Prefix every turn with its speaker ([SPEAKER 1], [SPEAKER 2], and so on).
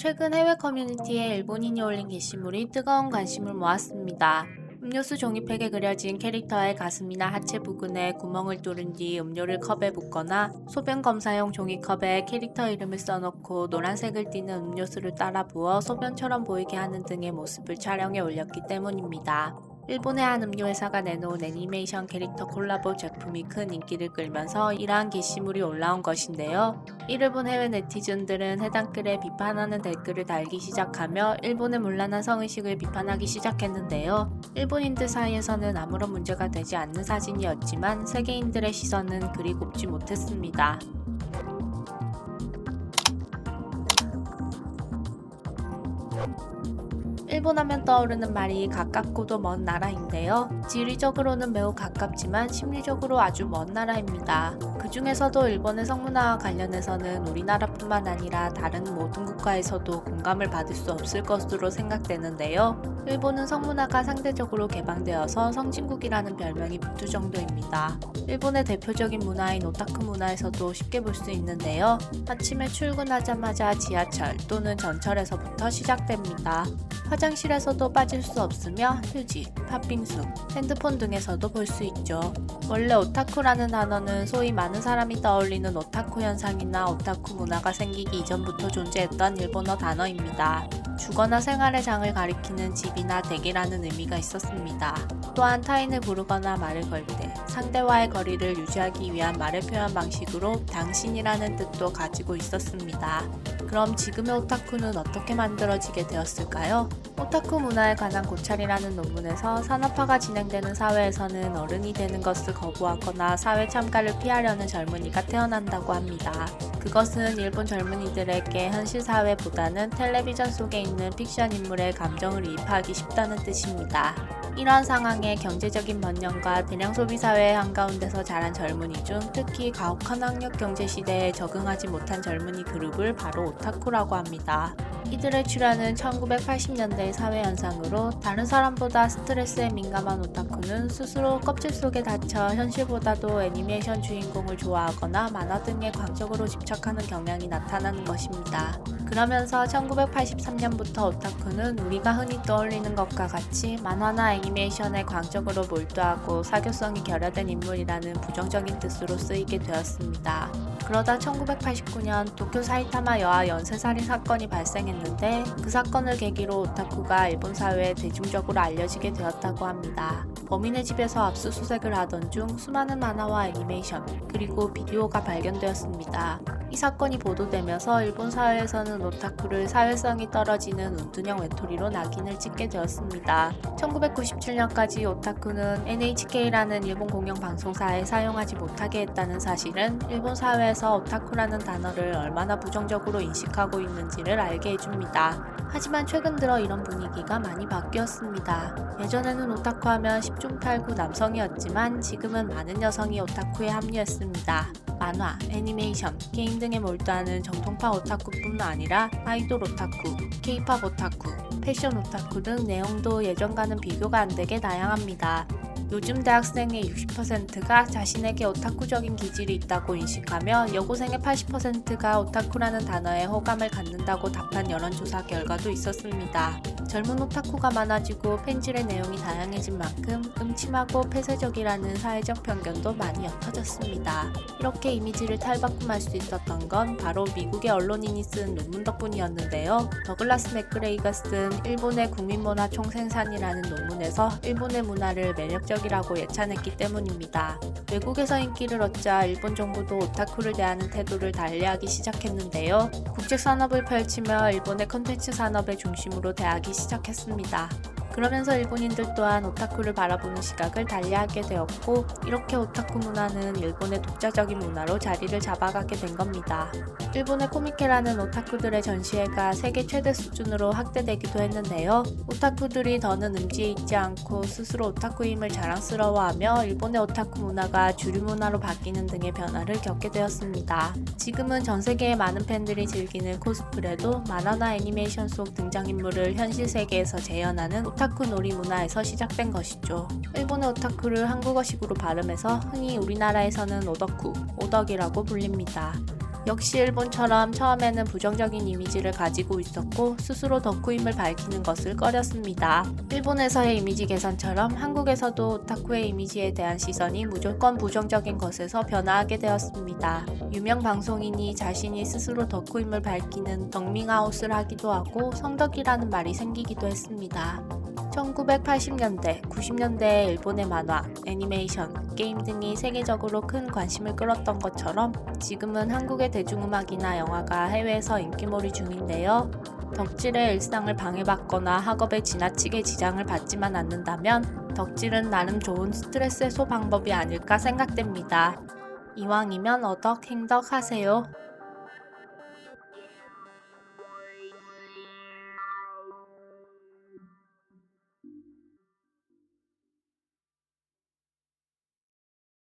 [SPEAKER 1] 최근 해외 커뮤니티에 일본인이 올린 게시물이 뜨거운 관심을 모았습니다. 음료수 종이팩에 그려진 캐릭터의 가슴이나 하체 부근에 구멍을 뚫은 뒤 음료를 컵에 붓거나 소변 검사용 종이컵에 캐릭터 이름을 써놓고 노란색을 띠는 음료수를 따라 부어 소변처럼 보이게 하는 등의 모습을 촬영해 올렸기 때문입니다. 일본의 한 음료회사가 내놓은 애니메이션 캐릭터 콜라보 제품이 큰 인기를 끌면서 이러한 게시물이 올라온 것인데요. 이를 본 해외 네티즌들은 해당 글에 비판하는 댓글을 달기 시작하며 일본의 문란한 성의식을 비판하기 시작했는데요. 일본인들 사이에서는 아무런 문제가 되지 않는 사진이었지만 세계인들의 시선은 그리 곱지 못했습니다. 일본 하면 떠오르는 말이 가깝고도 먼 나라인데요. 지리적으로는 매우 가깝지만 심리적으로 아주 먼 나라입니다. 그 중에서도 일본의 성문화와 관련해서는 우리나라뿐만 아니라 다른 모든 국가에서도 공감을 받을 수 없을 것으로 생각되는데요. 일본은 성문화가 상대적으로 개방되어서 성진국이라는 별명이 붙을 정도입니다. 일본의 대표적인 문화인 오타쿠 문화에서도 쉽게 볼 수 있는데요. 아침에 출근하자마자 지하철 또는 전철에서부터 시작됩니다. 화장실에서도 빠질 수 없으며 휴지, 팥빙수, 핸드폰 등에서도 볼 수 있죠. 원래 오타쿠라는 단어는 소위 많은 사람이 떠올리는 오타쿠 현상이나 오타쿠 문화가 생기기 이전부터 존재했던 일본어 단어입니다. 주거나 생활의 장을 가리키는 집이나 댁이라는 의미가 있었습니다. 또한 타인을 부르거나 말을 걸 때 상대와의 거리를 유지하기 위한 말의 표현 방식으로 당신이라는 뜻도 가지고 있었습니다. 그럼 지금의 오타쿠는 어떻게 만들어지게 되었을까요? 오타쿠 문화에 관한 고찰이라는 논문에서 산업화가 진행되는 사회에서는 어른이 되는 것을 거부하거나 사회 참가를 피하려는 젊은이가 태어난다고 합니다. 그것은 일본 젊은이들에게 현실 사회보다는 텔레비전 속에 있는 픽션 인물의 감정을 이입하기 쉽다는 뜻입니다. 이러한 상황에 경제적인 번영과 대량 소비 사회의 한가운데서 자란 젊은이 중 특히 가혹한 학력 경제 시대에 적응하지 못한 젊은이 그룹을 바로 오타쿠라고 합니다. 이들의 출현은 1980년대의 사회 현상으로 다른 사람보다 스트레스에 민감한 오타쿠는 스스로 껍질 속에 닫혀 현실보다도 애니메이션 주인공을 좋아하거나 만화 등에 광적으로 집착하는 경향이 나타나는 것입니다. 그러면서 1983년부터 오타쿠는 우리가 흔히 떠올리는 것과 같이 만화나 애니메이션에 광적으로 몰두하고 사교성이 결여된 인물이라는 부정적인 뜻으로 쓰이게 되었습니다. 그러다 1989년 도쿄 사이타마 여아 연쇄살인 사건이 발생했는데 그 사건을 계기로 오타쿠가 일본 사회에 대중적으로 알려지게 되었다고 합니다. 범인의 집에서 압수수색을 하던 중 수많은 만화와 애니메이션 그리고 비디오가 발견되었습니다. 이 사건이 보도되면서 일본 사회에서는 오타쿠를 사회성이 떨어지는 운둔형 외톨이로 낙인을 찍게 되었습니다. 1997년까지 오타쿠는 NHK라는 일본 공영방송사에 사용하지 못하게 했다는 사실은 일본 사회에서 오타쿠라는 단어를 얼마나 부정적으로 인식하고 있는지를 알게 해줍니다. 하지만 최근 들어 이런 분위기가 많이 바뀌었습니다. 예전에는 오타쿠 하면 10중 8구 남성이었지만 지금은 많은 여성이 오타쿠에 합류했습니다. 만화, 애니메이션, 게임 등에 몰두하는 정통파 오타쿠뿐만 아니라 아이돌 오타쿠, 케이팝 오타쿠, 패션 오타쿠 등 내용도 예전과는 비교가 안 되게 다양합니다. 요즘 대학생의 60%가 자신에게 오타쿠적인 기질이 있다고 인식하며 여고생의 80%가 오타쿠라는 단어에 호감을 갖는다고 답한 여론조사 결과도 있었습니다. 젊은 오타쿠가 많아지고 팬질의 내용이 다양해진 만큼 음침하고 폐쇄적이라는 사회적 편견도 많이 옅어졌습니다. 이렇게 이미지를 탈바꿈할 수 있었던 건 바로 미국의 언론인이 쓴 논문 덕분이었는데요. 더글라스 맥그레이가 쓴 일본의 국민문화 총생산이라는 논문에서 일본의 문화를 매력적이라고 예찬했기 때문입니다. 외국에서 인기를 얻자 일본 정부도 오타쿠를 대하는 태도를 달리하기 시작했는데요. 국제산업을 펼치며 일본의 콘텐츠 산업의 중심으로 대하기 시작했습니다. 그러면서 일본인들 또한 오타쿠를 바라보는 시각을 달리하게 되었고 이렇게 오타쿠 문화는 일본의 독자적인 문화로 자리를 잡아가게 된 겁니다. 일본의 코미케라는 오타쿠들의 전시회가 세계 최대 수준으로 확대되기도 했는데요. 오타쿠들이 더는 음지에 있지 않고 스스로 오타쿠임을 자랑스러워하며 일본의 오타쿠 문화가 주류 문화로 바뀌는 등의 변화를 겪게 되었습니다. 지금은 전 세계의 많은 팬들이 즐기는 코스프레도 만화나 애니메이션 속 등장인물을 현실 세계에서 재현하는 오타쿠 놀이 문화에서 시작된 것이죠. 일본의 오타쿠를 한국어식으로 발음해서 흔히 우리나라에서는 오덕쿠, 오덕이라고 불립니다. 역시 일본처럼 처음에는 부정적인 이미지를 가지고 있었고 스스로 덕후임을 밝히는 것을 꺼렸습니다. 일본에서의 이미지 개선처럼 한국에서도 오타쿠의 이미지에 대한 시선이 무조건 부정적인 것에서 변화하게 되었습니다. 유명 방송인이 자신이 스스로 덕후임을 밝히는 덕밍아웃을 하기도 하고 성덕이라는 말이 생기기도 했습니다. 1980년대, 90년대의 일본의 만화, 애니메이션, 게임 등이 세계적으로 큰 관심을 끌었던 것처럼 지금은 한국의 대중음악이나 영화가 해외에서 인기몰이 중인데요. 덕질의 일상을 방해받거나 학업에 지나치게 지장을 받지만 않는다면 덕질은 나름 좋은 스트레스 해소 방법이 아닐까 생각됩니다. 이왕이면 어덕 행덕 하세요.